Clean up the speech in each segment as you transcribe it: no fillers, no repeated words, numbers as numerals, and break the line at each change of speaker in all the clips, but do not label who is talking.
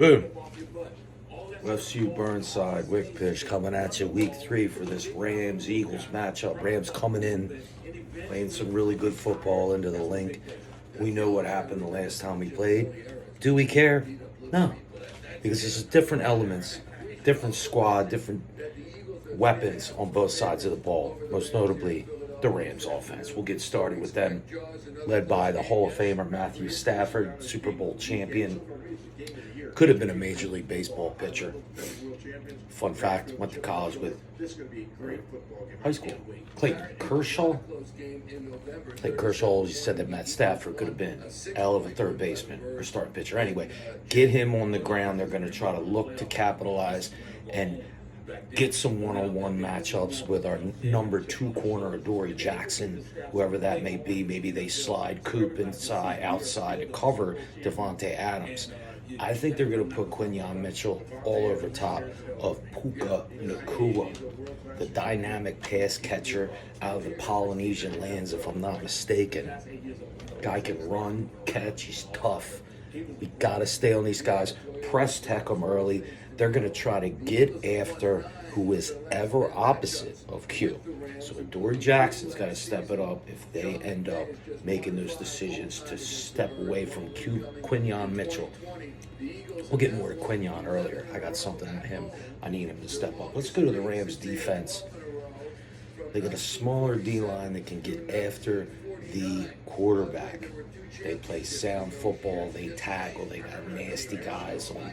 Boom. FCU Burnside, Wick pitch coming at you week 3 for this Rams-Eagles matchup. Rams coming in, playing some really good football into the link. We know what happened the last time we played. Do we care? No. Because there's different elements, different squad, different weapons on both sides of the ball. Most notably, the Rams offense. We'll get started with them, led by the Hall of Famer Matthew Stafford, Super Bowl champion. Could have been a Major League Baseball pitcher. Fun fact, went to college with high school. Clayton Kershaw. Clayton Kershaw always said that Matt Stafford could have been a hell of a third baseman or starting pitcher. Anyway, get him on the ground. They're going to try to look to capitalize and get some one-on-one matchups with our number 2 corner, Adoree Jackson, whoever that may be. Maybe they slide Coop outside to cover Devontae Adams. I think they're going to put Quinyon Mitchell all over top of Puka Nacua, the dynamic pass catcher out of the Polynesian lands, if I'm not mistaken. Guy can run, catch, he's tough. We got to stay on these guys, press tech them early. They're going to try to get after who is ever opposite of Q. So Adoree Jackson's got to step it up if they end up making those decisions to step away from Quinyon Mitchell. We'll get more to Quinyon earlier. I got something on him. I need him to step up. Let's go to the Rams defense. They got a smaller D-line that can get after the quarterback. They play sound football. They tackle. They got nasty guys on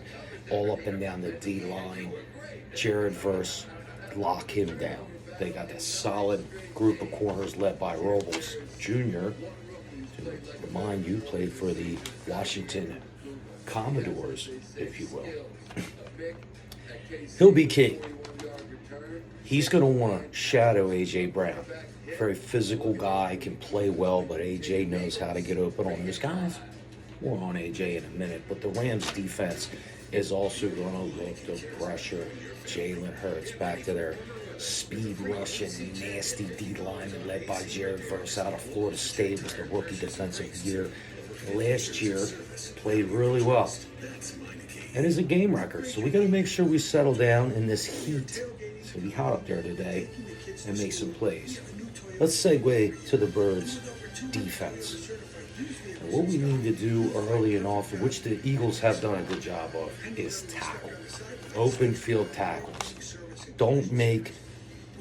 all up and down the D-line. Jared Verse, lock him down. They got a solid group of corners led by Robles Jr. To remind you, played for the Washington Commodores, if you will. He'll be key. He's going to want to shadow A.J. Brown. Very physical guy, can play well, but A.J. knows how to get open on those guys. More on A.J. in a minute, but the Rams defense is also going to look to pressure Jalen Hurts back to their speed rushing, nasty D-line led by Jared Verse out of Florida State with the rookie defensive year. Last year, played really well. And is a game record, so we got to make sure we settle down in this heat. It's going to be hot up there today and make some plays. Let's segue to the Birds' defense. And what we need to do early and often, which the Eagles have done a good job of, is tackle. Open field tackles. Don't make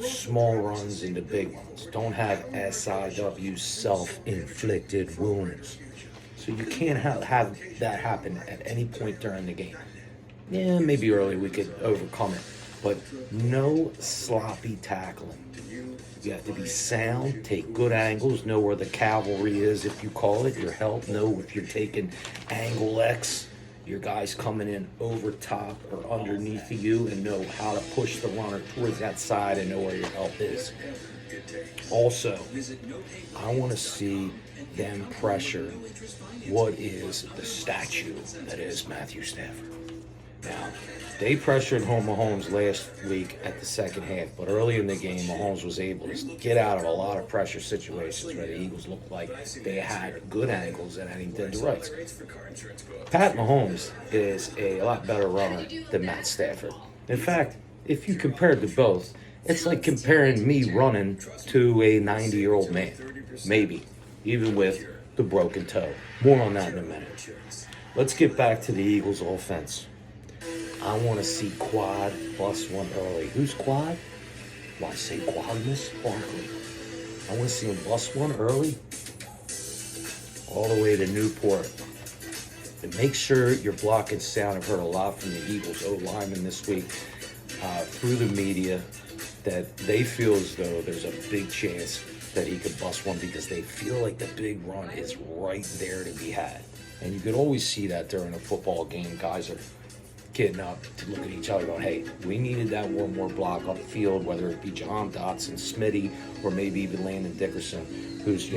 small runs into big ones. Don't have SIW, self-inflicted wounds. So you can't have that happen at any point during the game. Yeah, maybe early we could overcome it, but no sloppy tackling. You have to be sound, take good angles, know where the cavalry is, if you call it, your help, know if you're taking angle X, your guys coming in over top or underneath of you, and know how to push the runner towards that side and know where your help is. Also, I want to see them pressure what is the statue that is Matthew Stafford. Now, they pressured Mahomes last week at the second half, but early in the game, Mahomes was able to get out of a lot of pressure situations where the Eagles looked like they had good angles and he did the rights. Pat Mahomes is a lot better runner than Matt Stafford. In fact, if you compared the both, it's like comparing me running to a 90-year-old man, maybe, even with the broken toe. More on that in a minute. Let's get back to the Eagles' offense. I want to see Quad bust one early. Who's Quad? Why say Quadmus Barkley? I want to see him bust one early all the way to Newport. And make sure you're blocking sound. I've heard a lot from the Eagles O-linemen this week through the media that they feel as though there's a big chance that he could bust one because they feel like the big run is right there to be had. And you could always see that during a football game. Guys are getting up to look at each other going, hey, we needed that one more block upfield, whether it be John Dotson, Smitty, or maybe even Landon Dickerson, who's,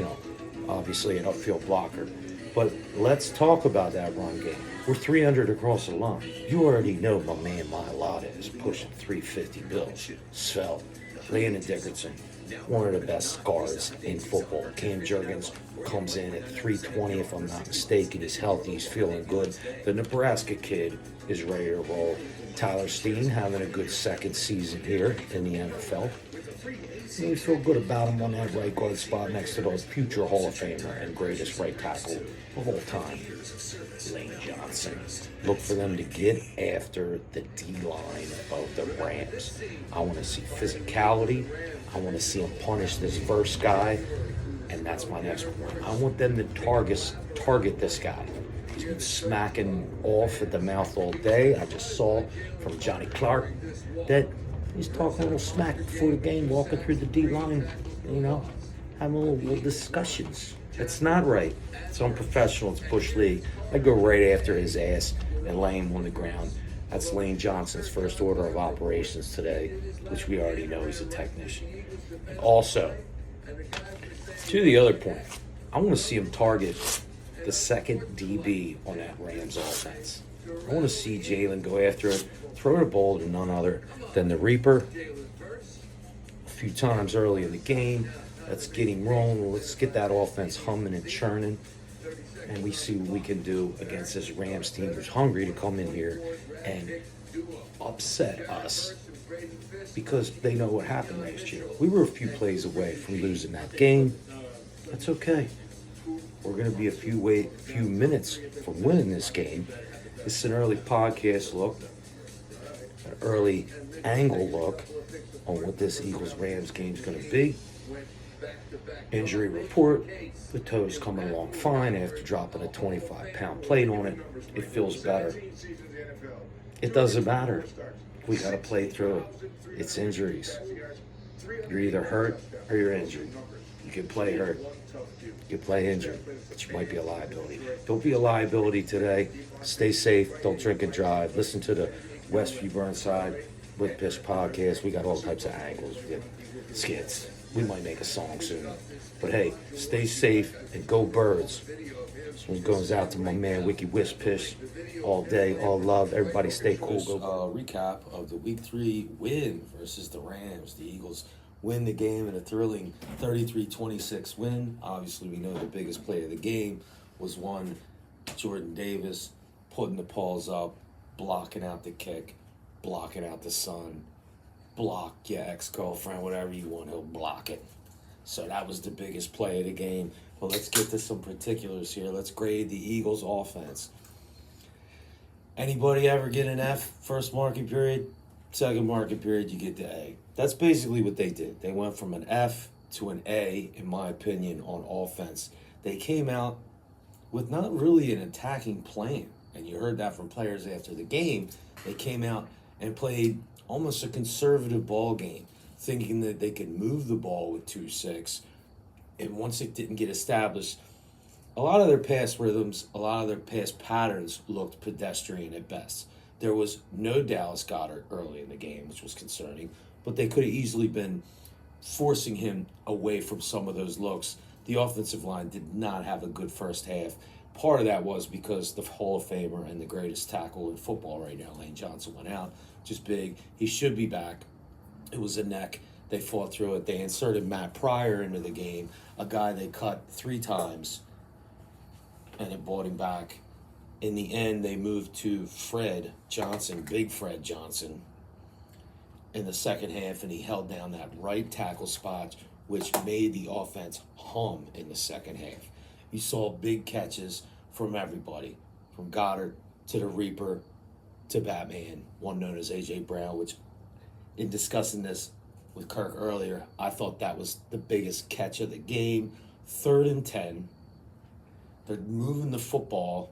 obviously an upfield blocker. But let's talk about that run game. We're 300 across the line. You already know my man Mailata is pushing 350 bills. Svelte, Landon Dickerson, one of the best guards in football. Cam Jurgens comes in at 320, if I'm not mistaken. He's healthy, he's feeling good. The Nebraska kid is ready to roll. Tyler Steen having a good second season here in the NFL. We feel good about him on that right guard spot next to those future Hall of Famer and greatest right tackle of all time, Lane Johnson. Look for them to get after the D-line of the Rams. I want to see physicality. I want to see them punish this first guy. And that's my next point. I want them to target this guy. He's been smacking off at the mouth all day. I just saw from Johnny Clark that he's talking a little smack before the game, walking through the D-line, having a little discussions. It's not right. It's unprofessional. It's Bush League. I go right after his ass and lay him on the ground. That's Lane Johnson's first order of operations today, which we already know he's a technician. And also, to the other point, I want to see him target the second DB on that Rams offense. I want to see Jalen go after it, throw the ball to none other than the Reaper. A few times early in the game, let's get him rolling. Let's get that offense humming and churning. And we see what we can do against this Rams team who's hungry to come in here and upset us because they know what happened last year. We were a few plays away from losing that game. That's okay. We're going to be a few minutes from winning this game. This is an early podcast look, an early angle look on what this Eagles-Rams game is going to be. Injury report, the toe's coming along fine after dropping a 25-pound plate on it. It feels better. It doesn't matter. We got to play through it. It's injuries. You're either hurt or you're injured. You can play hurt. You can play injured, but you might be a liability. Don't be a liability today. Stay safe. Don't drink and drive. Listen to the Westview Burnside with Piss podcast. We got all types of angles. We got skits. We might make a song soon. But hey, stay safe and go Birds. This one goes out to my man Wiki Wispish. All day, all love. Everybody stay cool. Go. Recap of the Week 3 win versus the Rams. The Eagles win the game in a thrilling 33-26 win. Obviously, we know the biggest play of the game was one Jordan Davis putting the paws up, blocking out the kick, blocking out the sun. Block your ex-girlfriend, whatever you want, he'll block it. So that was the biggest play of the game. Well, let's get to some particulars here. Let's grade the Eagles' offense. Anybody ever get an F first market period? Second market period, you get the A. That's basically what they did. They went from an F to an A, in my opinion, on offense. They came out with not really an attacking plan. And you heard that from players after the game. They came out and played almost a conservative ball game, thinking that they could move the ball with 2-6. And once it didn't get established, a lot of their pass rhythms, a lot of their pass patterns looked pedestrian at best. There was no Dallas Goedert early in the game, which was concerning, but they could have easily been forcing him away from some of those looks. The offensive line did not have a good first half. Part of that was because the Hall of Famer and the greatest tackle in football right now, Lane Johnson, went out. Just big. He should be back. It was a neck. They fought through it. They inserted Matt Pryor into the game, a guy they cut 3 times, and it brought him back. In the end, they moved to Fred Johnson, Big Fred Johnson, in the second half, and he held down that right tackle spot, which made the offense hum in the second half. You saw big catches from everybody, from Goddard to the Reaper to Batman, one known as A.J. Brown, which, in discussing this with Kirk earlier, I thought that was the biggest catch of the game. 3rd and 10. They're moving the football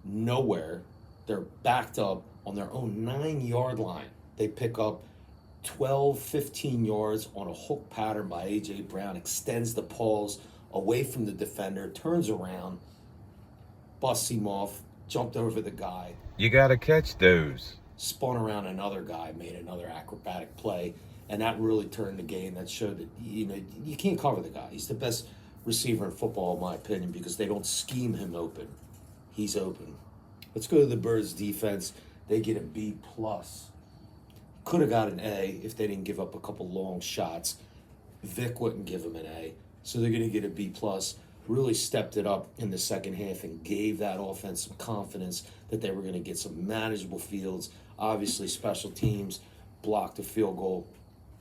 nowhere. They're backed up on their own 9-yard line. They pick up 12, 15 yards on a hook pattern by A.J. Brown, extends the paws away from the defender, turns around, busts him off, jumped over the guy.
You got to catch those.
Spun around another guy, made another acrobatic play, and that really turned the game. That showed that, you can't cover the guy. He's the best receiver in football, in my opinion, because they don't scheme him open. He's open. Let's go to the Birds defense. They get a B+. Could have got an A if they didn't give up a couple long shots. Vic wouldn't give them an A, so they're going to get a B plus. Really stepped it up in the second half and gave that offense some confidence that they were going to get some manageable fields. Obviously, special teams blocked a field goal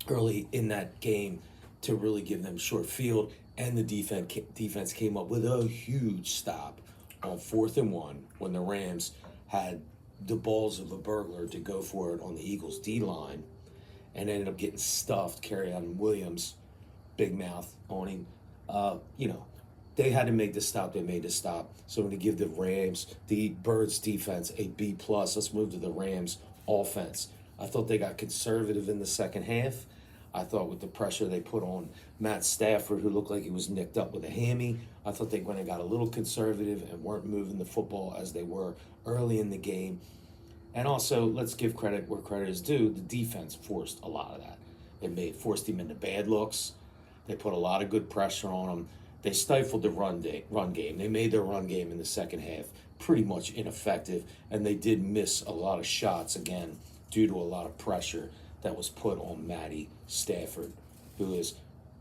early in that game to really give them short field, and the defense came up with a huge stop on 4th and 1 when the Rams had the balls of a burglar to go for it on the Eagles D line, and ended up getting stuffed. Kerryon Williams, big mouth on him. They had to make the stop. They made the stop. So I'm going to give the Birds defense a B plus. Let's move to the Rams offense. I thought they got conservative in the second half. I thought with the pressure they put on Matt Stafford, who looked like he was nicked up with a hammy, I thought they went and got a little conservative and weren't moving the football as they were early in the game. And also, let's give credit where credit is due. The defense forced a lot of that. Forced him into bad looks. They put a lot of good pressure on him. They stifled the run game. They made their run game in the second half pretty much ineffective, and they did miss a lot of shots again due to a lot of pressure that was put on Matty Stafford, who is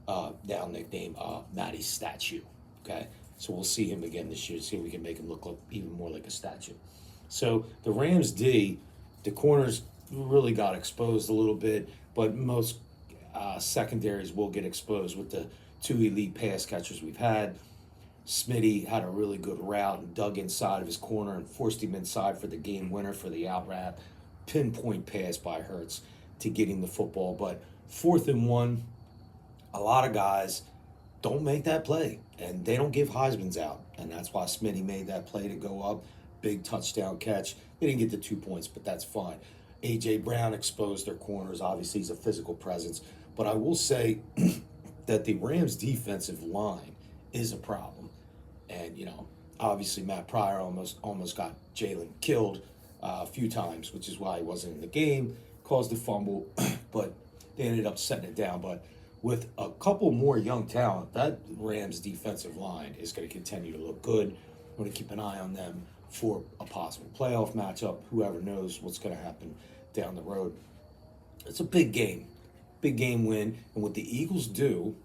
now nicknamed Matty Statue. Okay, so we'll see him again this year. See if we can make him look even more like a statue. So the Rams D, the corners really got exposed a little bit, but most secondaries will get exposed with the two elite pass catchers we've had. Smitty had a really good route and dug inside of his corner and forced him inside for the game winner for the out route. Pinpoint pass by Hurts to get him the football. But 4th and 1, a lot of guys don't make that play, and they don't give Heisman's out. And that's why Smitty made that play to go up. Big touchdown catch. They didn't get the 2 points, but that's fine. A.J. Brown exposed their corners. Obviously, he's a physical presence. But I will say that the Rams' defensive line is a problem. And, obviously Matt Pryor almost got Jalen killed a few times, which is why he wasn't in the game, caused a fumble, but they ended up setting it down. But with a couple more young talent, that Rams defensive line is going to continue to look good. I'm going to keep an eye on them for a possible playoff matchup. Whoever knows what's going to happen down the road. It's a big game win. And what the Eagles do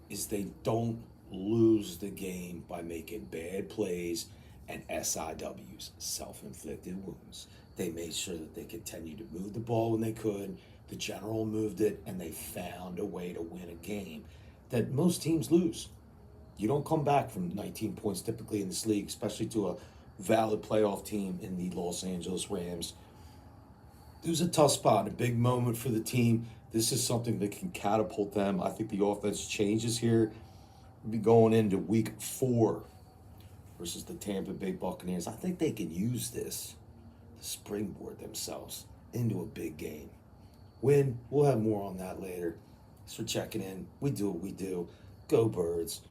is they don't lose the game by making bad plays and SIWs, self-inflicted wounds. They made sure that they continued to move the ball when they could. The general moved it, and they found a way to win a game that most teams lose. You don't come back from 19 points typically in this league, especially to a valid playoff team in the Los Angeles Rams. It was a tough spot, a big moment for the team. This is something that can catapult them. I think the offense changes here. We'll be going into week 4 versus the Tampa Bay Buccaneers. I think they can use this to springboard themselves into a big game. We'll have more on that later. Thanks for checking in. We do what we do. Go Birds.